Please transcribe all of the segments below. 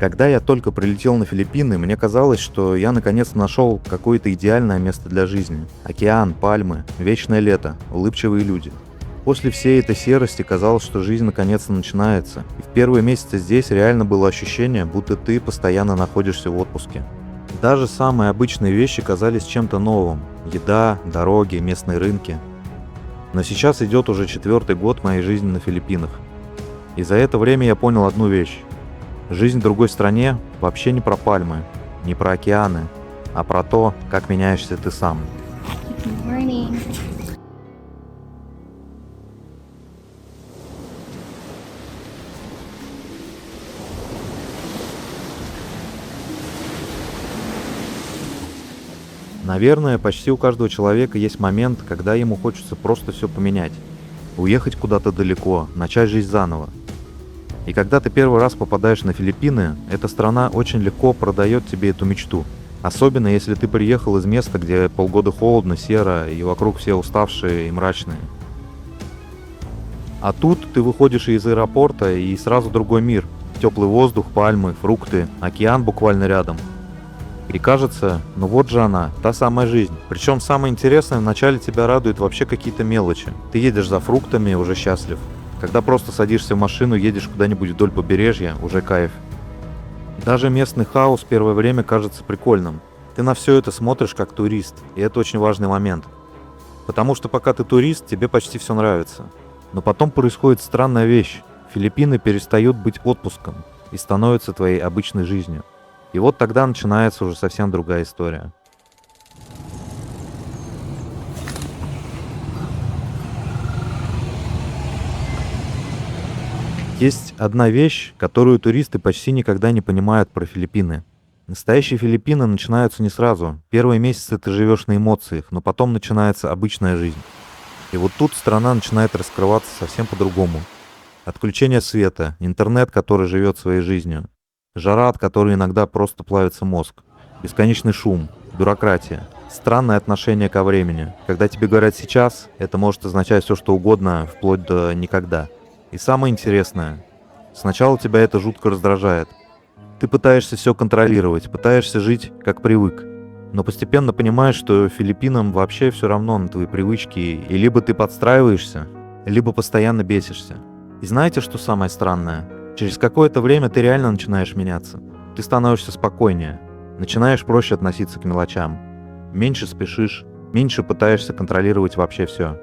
Когда я только прилетел на Филиппины, мне казалось, что я наконец нашел какое-то идеальное место для жизни. Океан, пальмы, вечное лето, улыбчивые люди. После всей этой серости казалось, что жизнь наконец-то начинается. И в первые месяцы здесь реально было ощущение, будто ты постоянно находишься в отпуске. Даже самые обычные вещи казались чем-то новым. Еда, дороги, местные рынки. Но сейчас идет уже 4-й год моей жизни на Филиппинах. И за это время я понял одну вещь. Жизнь в другой стране вообще не про пальмы, не про океаны, а про то, как меняешься ты сам. Good morning. Наверное, почти у каждого человека есть момент, когда ему хочется просто все поменять. Уехать куда-то далеко, начать жизнь заново. И когда ты первый раз попадаешь на Филиппины, эта страна очень легко продает тебе эту мечту. Особенно если ты приехал из места, где полгода холодно, серо, и вокруг все уставшие и мрачные. А тут ты выходишь из аэропорта, и сразу другой мир. Теплый воздух, пальмы, фрукты, океан буквально рядом. И кажется, ну вот же она, та самая жизнь. Причем самое интересное, вначале тебя радуют вообще какие-то мелочи. Ты едешь за фруктами, уже счастлив. Когда просто садишься в машину, едешь куда-нибудь вдоль побережья, уже кайф. Даже местный хаос первое время кажется прикольным. Ты на все это смотришь как турист, и это очень важный момент. Потому что пока ты турист, тебе почти все нравится. Но потом происходит странная вещь. Филиппины перестают быть отпуском и становятся твоей обычной жизнью. И вот тогда начинается уже совсем другая история. Есть одна вещь, которую туристы почти никогда не понимают про Филиппины. Настоящие Филиппины начинаются не сразу. Первые месяцы ты живешь на эмоциях, но потом начинается обычная жизнь. И вот тут страна начинает раскрываться совсем по-другому. Отключение света, интернет, который живет своей жизнью, жара, от которой иногда просто плавится мозг, бесконечный шум, бюрократия, странное отношение ко времени. Когда тебе говорят «сейчас», это может означать все что угодно, вплоть до «никогда». И самое интересное, сначала тебя это жутко раздражает. Ты пытаешься все контролировать, пытаешься жить как привык. Но постепенно понимаешь, что Филиппинам вообще все равно на твои привычки, и либо ты подстраиваешься, либо постоянно бесишься. И знаете, что самое странное? Через какое-то время ты реально начинаешь меняться. Ты становишься спокойнее, начинаешь проще относиться к мелочам, меньше спешишь, меньше пытаешься контролировать вообще все.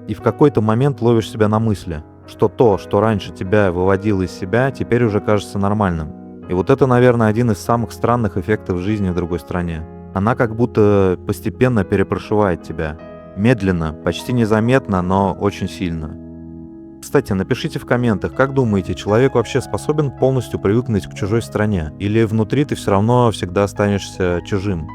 И в какой-то момент ловишь себя на мысли, что то, что раньше тебя выводило из себя, теперь уже кажется нормальным. И вот это, наверное, один из самых странных эффектов жизни в другой стране. Она как будто постепенно перепрошивает тебя. Медленно, почти незаметно, но очень сильно. Кстати, напишите в комментах, как думаете, человек вообще способен полностью привыкнуть к чужой стране? Или внутри ты все равно всегда останешься чужим?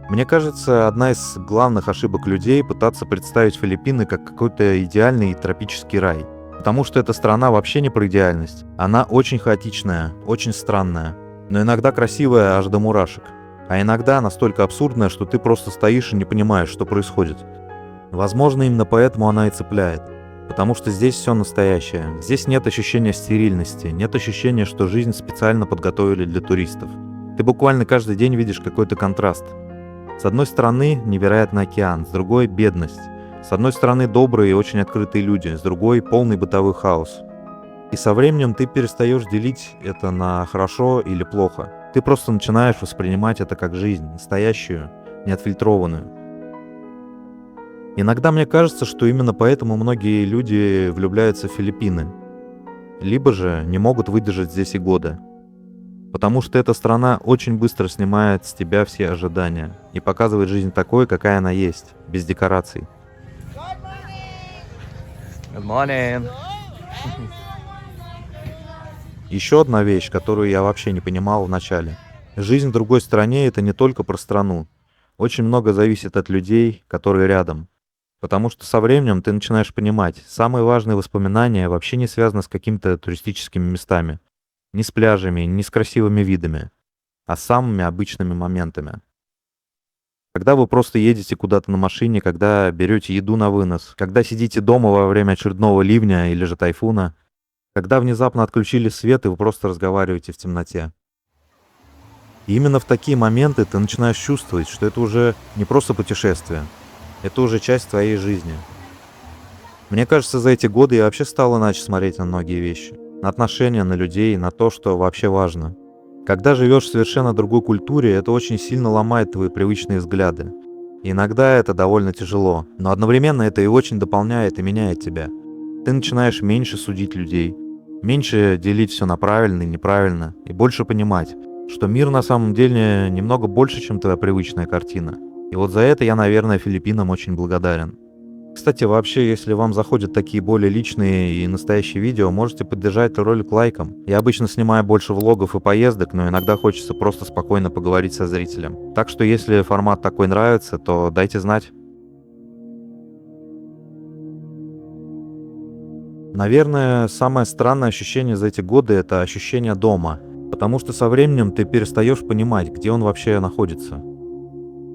Мне кажется, одна из главных ошибок людей — пытаться представить Филиппины как какой-то идеальный тропический рай. Потому что эта страна вообще не про идеальность. Она очень хаотичная, очень странная, но иногда красивая аж до мурашек. А иногда настолько абсурдная, что ты просто стоишь и не понимаешь, что происходит. Возможно, именно поэтому она и цепляет. Потому что здесь все настоящее. Здесь нет ощущения стерильности, нет ощущения, что жизнь специально подготовили для туристов. Ты буквально каждый день видишь какой-то контраст. С одной стороны невероятный океан, с другой бедность. С одной стороны добрые и очень открытые люди, с другой полный бытовой хаос. И со временем ты перестаешь делить это на хорошо или плохо. Ты просто начинаешь воспринимать это как жизнь, настоящую, неотфильтрованную. Иногда мне кажется, что именно поэтому многие люди влюбляются в Филиппины. Либо же не могут выдержать здесь и года. Потому что эта страна очень быстро снимает с тебя все ожидания и показывает жизнь такой, какая она есть, без декораций. Good morning. Еще одна вещь, которую я вообще не понимал в начале. Жизнь в другой стране — это не только про страну. Очень много зависит от людей, которые рядом. Потому что со временем ты начинаешь понимать, самые важные воспоминания вообще не связаны с какими-то туристическими местами. Не с пляжами, не с красивыми видами, а с самыми обычными моментами. Когда вы просто едете куда-то на машине, когда берете еду на вынос, когда сидите дома во время очередного ливня или же тайфуна, Когда внезапно отключили свет, и вы просто разговариваете в темноте. И именно в такие моменты ты начинаешь чувствовать, что это уже не просто путешествие, это уже часть твоей жизни. Мне кажется, за эти годы я вообще стал иначе смотреть на многие вещи. На отношения, на людей, на то, что вообще важно. Когда живешь в совершенно другой культуре, это очень сильно ломает твои привычные взгляды. И иногда это довольно тяжело, но одновременно это и очень дополняет и меняет тебя. Ты начинаешь меньше судить людей, меньше делить все на правильно и неправильно, и больше понимать, что мир на самом деле немного больше, чем твоя привычная картина. И вот за это я, наверное, Филиппинам очень благодарен. Кстати, вообще, если вам заходят такие более личные и настоящие видео, можете поддержать ролик лайком. Я обычно снимаю больше влогов и поездок, но иногда хочется просто спокойно поговорить со зрителем. Так что, если формат такой нравится, то дайте знать. Наверное, самое странное ощущение за эти годы — это ощущение дома. Потому что со временем ты перестаешь понимать, где он вообще находится.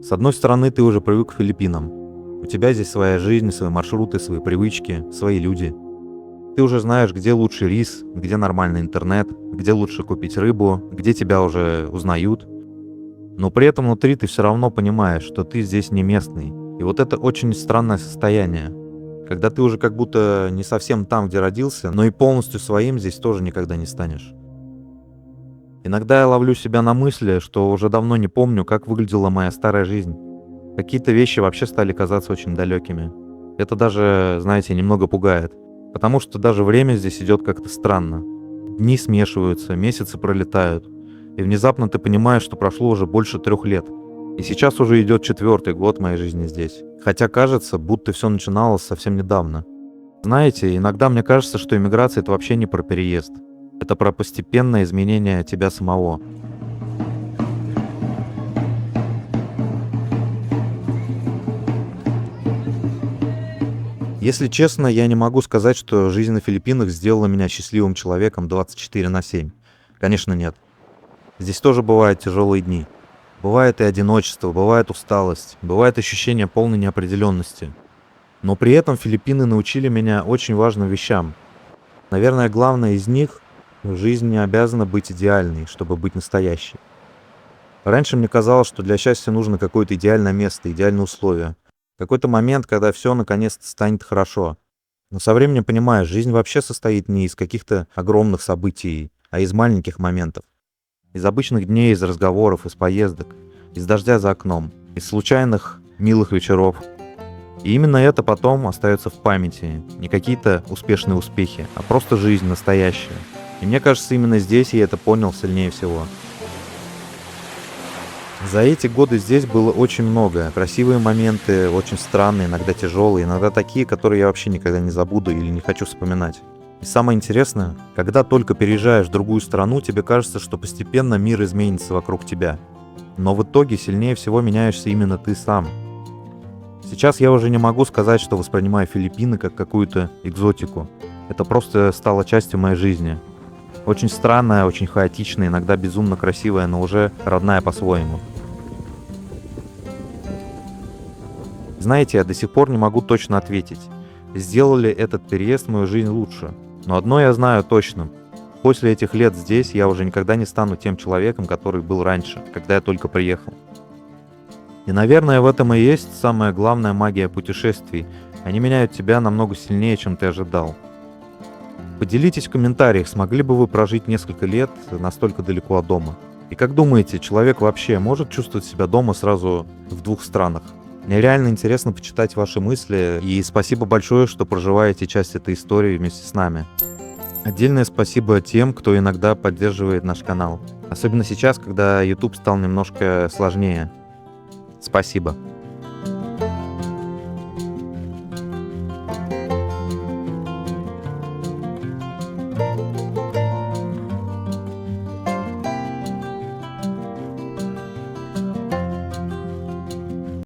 С одной стороны, ты уже привык к Филиппинам. У тебя здесь своя жизнь, свои маршруты, свои привычки, свои люди. Ты уже знаешь, где лучший рис, где нормальный интернет, где лучше купить рыбу, где тебя уже узнают. Но при этом внутри ты все равно понимаешь, что ты здесь не местный. И вот это очень странное состояние. Когда ты уже как будто не совсем там, где родился, но и полностью своим здесь тоже никогда не станешь. Иногда я ловлю себя на мысли, что уже давно не помню, как выглядела моя старая жизнь. Какие-то вещи вообще стали казаться очень далекими. Это даже, знаете, немного пугает. Потому что даже время здесь идет как-то странно. Дни смешиваются, месяцы пролетают. И внезапно ты понимаешь, что прошло уже больше 3 лет. И сейчас уже идет 4-й год моей жизни здесь. Хотя кажется, будто все начиналось совсем недавно. Знаете, иногда мне кажется, что иммиграция — это вообще не про переезд. Это про постепенное изменение тебя самого. Если честно, я не могу сказать, что жизнь на Филиппинах сделала меня счастливым человеком 24/7. Конечно, нет. Здесь тоже бывают тяжелые дни. Бывает и одиночество, бывает усталость, бывает ощущение полной неопределенности. Но при этом Филиппины научили меня очень важным вещам. Наверное, главное из них — жизнь не обязана быть идеальной, чтобы быть настоящей. Раньше мне казалось, что для счастья нужно какое-то идеальное место, идеальные условия. Какой-то момент, когда все наконец-то станет хорошо. Но со временем понимаешь, жизнь вообще состоит не из каких-то огромных событий, а из маленьких моментов. Из обычных дней, из разговоров, из поездок, из дождя за окном, из случайных милых вечеров. И именно это потом остается в памяти. Не какие-то успешные успехи, а просто жизнь настоящая. И мне кажется, именно здесь я это понял сильнее всего. За эти годы здесь было очень много. Красивые моменты, очень странные, иногда тяжелые, иногда такие, которые я вообще никогда не забуду или не хочу вспоминать. И самое интересное, когда только переезжаешь в другую страну, тебе кажется, что постепенно мир изменится вокруг тебя. Но в итоге сильнее всего меняешься именно ты сам. Сейчас я уже не могу сказать, что воспринимаю Филиппины как какую-то экзотику. Это просто стало частью моей жизни. Очень странная, очень хаотичная, иногда безумно красивая, но уже родная по-своему. Знаете, я до сих пор не могу точно ответить, сделал ли этот переезд мою жизнь лучше. Но одно я знаю точно. После этих лет здесь я уже никогда не стану тем человеком, который был раньше, когда я только приехал. И, наверное, в этом и есть самая главная магия путешествий. Они меняют тебя намного сильнее, чем ты ожидал. Поделитесь в комментариях, смогли бы вы прожить несколько лет настолько далеко от дома? И как думаете, человек вообще может чувствовать себя дома сразу в 2 странах? Мне реально интересно почитать ваши мысли, и спасибо большое, что проживаете часть этой истории вместе с нами. Отдельное спасибо тем, кто иногда поддерживает наш канал. Особенно сейчас, когда YouTube стал немножко сложнее. Спасибо.